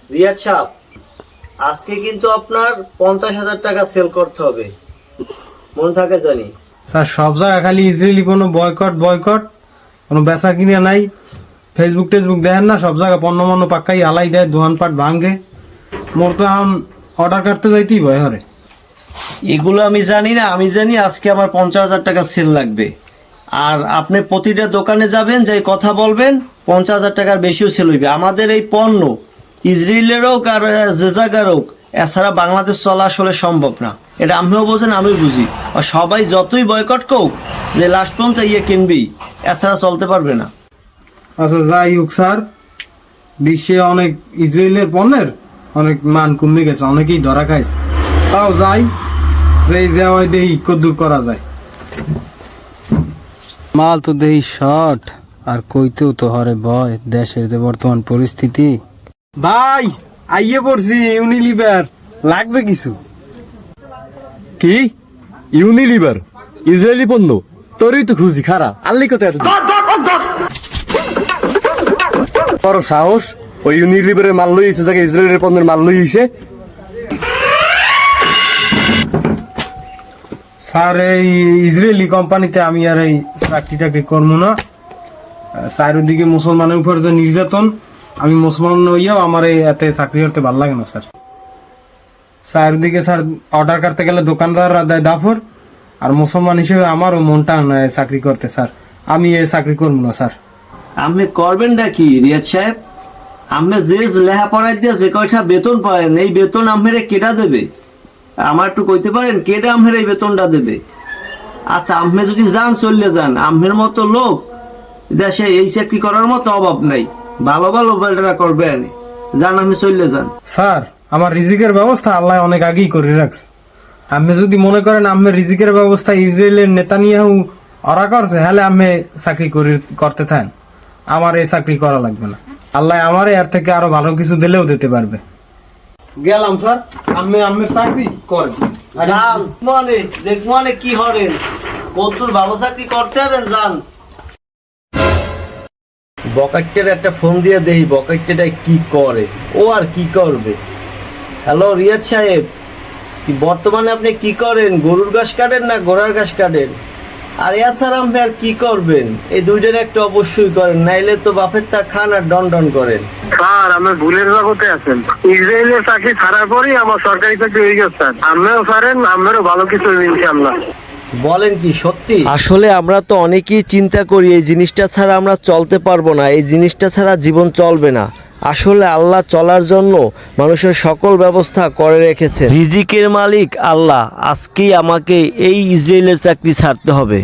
রিয়াদ সাহেব, আজকে কিন্তু আপনার 50,000 টাকা সেল করতে হবে, মন থাকে জানি। স্যার সব জায়গায় খালি ইসরায়েলি কোনো বয়কট কোনো বেচা কিনা নাই। ফেসবুক টেসবুক দেখেন না, সব জায়গায় পণ্য মন্য পাক্কাই আলাই দেয়, দোকানপাট ভাঙ্গে। মোর তো এখন অর্ডার কাটতে যাইতেই ভয় হরে। এগুলো আমি জানি না, আমি জানি আজকে আমার 50,000 টাকা সেল লাগবে। আর আপনি প্রতিটা দোকানে যাবেন, যাই কথা বলবেন, 50,000 টাকার বেশিও সেল হইবে। আমাদের এই পণ্য ইসরায়েলের হোক আর যে জায়গার হোক, এছাড়া বাংলাদেশ চলা আসলে সম্ভব না। এটা আমিও বোঝেন, আমি বুঝি। আর সবাই যতই বয়কট কোক, যে লাস্ট পর্যন্ত ইয়ে কিনবেই, এছাড়া চলতে পারবে না। আচ্ছা যাই হোক স্যার, বিশ্বে অনেক ইসরায়েলের পণ্যের অনেক মান কমে গেছে, অনেকেই ধরা খাইছে। তাও যাই, যেই যাওয়াই দেই কদ্দুর করা যায়। মাল তো দেই শর্ট, আর কইতেও তো হরে ভয়, দেশের যে বর্তমান পরিস্থিতি। ভাই আইয়ে পড়ছি, ইউনিলিভার লাগবে কিছু। কি ইউনিলিভার ইসরায়েলি পণ্য? তোরই তো খুঁজি খারা আল্লি কত এত বড় সাহস! ওই ইউনিলিভারের মাল লইছে যাকে ইসরায়েলের পণ্যের মাল লইছে। স্যার এই ইসরায়েলি কোম্পানিতে আমি আর এই চাকরিটাকে করবো না। চারিদিকে মুসলমানের উপর যে নির্যাতন, আমি মুসলমান হইয়াও আমার এই এতে চাকরি করতে ভালো লাগে না স্যার। চারিদিকে স্যার অর্ডার করতে গেলে দোকানদাররা দেয় দাফর, আর মুসলমান হিসেবে আমারও মনটা নয় চাকরি করতে স্যার। আমি এই চাকরি করবো না স্যার। আপনি করবেন নাকি রিয়াদ সাহেব? আপনি যে লেখাপড়াই দিয়ে যে কয়টা বেতন পারেন, এই বেতন আপনারা কেটা দেবে? আমার একটু কইতে পারেন কেটা আপনারা এই বেতনটা দেবে? আচ্ছা, আপনি যদি যান চললে যান, আপনার মতো লোক দেশে এই চাকরি করার মতো অভাব নাই। ভালো ভালো বেলটা করবেন, যান আপনি চললে যান। স্যার আমার রিজিকের ব্যবস্থা আল্লাহ অনেক আগেই করে রাখছে। আপনি যদি মনে করেন আপনার রিজিকের ব্যবস্থা ইসরায়েলের নেতানিয়াহু ওরা করছে, হলে আমি চাকরি করতে থাকেন। আমার এই চাকরি করা লাগবে না। আল্লাহ আমার এর থেকে আরো ভালো কিছু দিলেও দিতে পারবে। গেলাম স্যার, আমি আমার চাকরি করেন। যান মানে দেখমানে কি হরেন, কতদূর ভালো চাকরি করতে পারেন, যান। বকেটটার একটা ফোন দিয়ে দেই, বকেটটা কি করে, ও আর কি করবে। হ্যালো রিয়াদ সাহেব, কি বর্তমানে আপনি কি করেন? গরুর ঘাস কাটেন না ঘোড়ার ঘাস কাটেন? আর এছাড়া আপনি আর কি করবেন? এই দুইটার একটা অবশ্যই করেন, নাইলে তো বাপের তা খান আর ডন ডন করেন। স্যার আমি ভুলের জগতে আছেন। ইসরায়েলের চাকরি ছাড়ার পরেই আমার সরকারি চাকরি হয়ে গেছে স্যার। আপনিও পারেন, আপনারও ভালো কিছু ইনশাআল্লাহ। বলেন কি সত্যি? আসলে আমরা তো অনেকেই চিন্তা করি এই জিনিসটা ছাড়া আমরা চলতে পারবো না, এই জিনিসটা ছাড়া জীবন চলবে না। আসলে আল্লাহ চলার জন্য মানুষের সকল ব্যবস্থা করে রেখেছেন। রিজিকের মালিক আল্লাহ। আজকেই আমাকে এই ইসরায়েলের চাকরি ছাড়তে হবে।